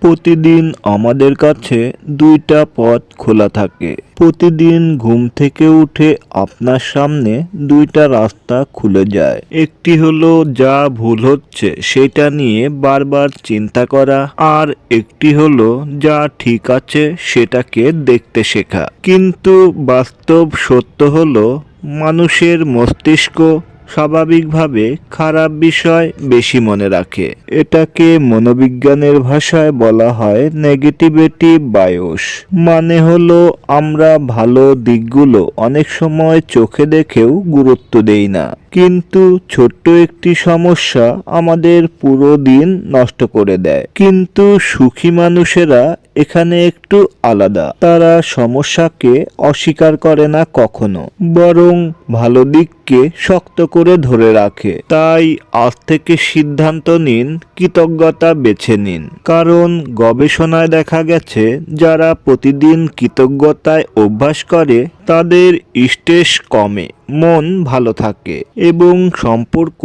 প্রতিদিন আমাদের কাছে দুইটা পথ খোলা থাকে। প্রতিদিন ঘুম থেকে উঠে আপনার সামনে দুইটা রাস্তা খুলে যায়। একটি হলো যা ভুল হচ্ছে সেটা নিয়ে বারবার চিন্তা করা, আর একটি হলো যা ঠিক আছে সেটাকে দেখতে শেখা। কিন্তু বাস্তব সত্য হলো মানুষের মস্তিষ্ক স্বাভাবিকভাবে খারাপ বিষয় বেশি মনে রাখে। এটাকে মনোবিজ্ঞানের ভাষায় বলা হয় নেগেটিভিটি বায়োস। মানে হলো আমরা ভালো দিকগুলো অনেক সময় চোখে দেখেও গুরুত্ব দেই না, কিন্তু ছোট্ট একটি সমস্যা আমাদের পুরো দিন নষ্ট করে দেয়। কিন্তু সুখী মানুষেরা এখানে একটু আলাদা। তারা সমস্যাকে অস্বীকার করে না কখনো, বরং ভালো দিককে শক্ত করে ধরে রাখে। তাই আজ থেকে সিদ্ধান্ত নিন, কৃতজ্ঞতা বেছে নিন। কারণ গবেষণায় দেখা গেছে যারা প্রতিদিন কৃতজ্ঞতায় অভ্যাস করে তাদের স্ট্রেস কমে, মন ভালো থাকে এবং সম্পর্ক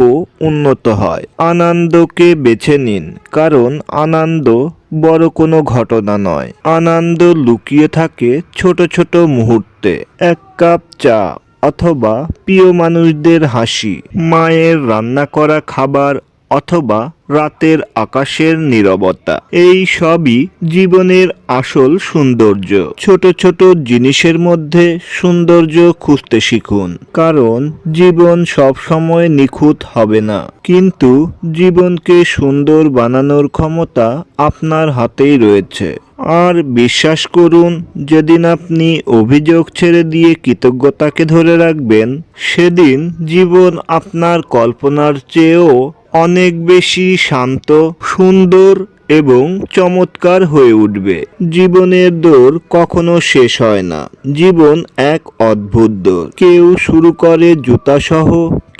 উন্নত হয়। আনন্দকে বেছে নিন, কারণ আনন্দ বড় কোনো ঘটনা নয়। আনন্দ লুকিয়ে থাকে ছোট ছোট মুহূর্তে। এক কাপ চা অথবা প্রিয় মানুষদের হাসি, মায়ের রান্না করা খাবার অথবা রাতের আকাশের নীরবতা, এই সবই জীবনের আসল সৌন্দর্য। ছোট ছোট জিনিসের মধ্যে সৌন্দর্য খুঁজতে শিখুন, কারণ জীবন সব সময় নিখুঁত হবে না, কিন্তু জীবনকে সুন্দর বানানোর ক্ষমতা আপনার হাতেই রয়েছে। আর বিশ্বাস করুন, যেদিন আপনি অভিযোগ ছেড়ে দিয়ে কৃতজ্ঞতাকে ধরে রাখবেন, সেদিন জীবন আপনার কল্পনার চেয়েও অনেক বেশি শান্ত, সুন্দর এবং চমৎকার হয়ে উঠবে। জীবনের দৌড় কখনো শেষ হয় না। জীবন এক অদ্ভুত দৌড়। কেউ শুরু করে জুতা সহ,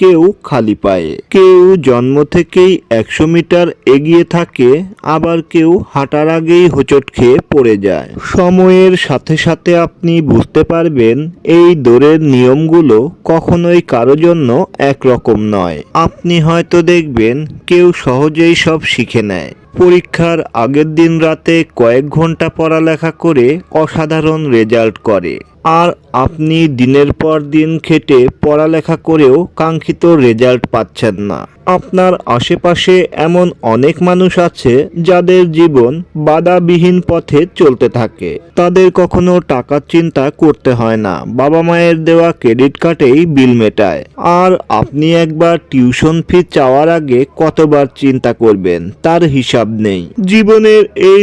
কেউ খালি পায়ে, কেউ জন্ম থেকেই 100 মিটার এগিয়ে থাকে, আবার কেউ হাঁটার আগেই হোঁচট খেয়ে পড়ে যায়। সময়ের সাথে সাথে আপনি বুঝতে পারবেন এই দৌড়ের নিয়মগুলো কখনোই কারো জন্য একরকম নয়। আপনি হয়তো দেখবেন কেউ সহজেই সব শিখে নেয়, পরীক্ষার আগের দিন রাতে কয়েক ঘন্টা পড়ালেখা করে অসাধারণ রেজাল্ট করে, আর আপনি দিনের পর দিন খেটে পড়ালেখা করেও কাঙ্ক্ষিত রেজাল্ট পাচ্ছেন না। আপনার আশেপাশে এমন অনেক মানুষ আছে যাদের জীবন বাধাবিহীন পথে চলতে থাকে। তাদের কখনো টাকার চিন্তা করতে হয় না, বাবা মায়ের দেওয়া ক্রেডিট কার্ডেই বিল মেটায়। আর আপনি একবার টিউশন ফি চাওয়ার আগে কতবার চিন্তা করবেন তার হিসাব নেই। জীবনের এই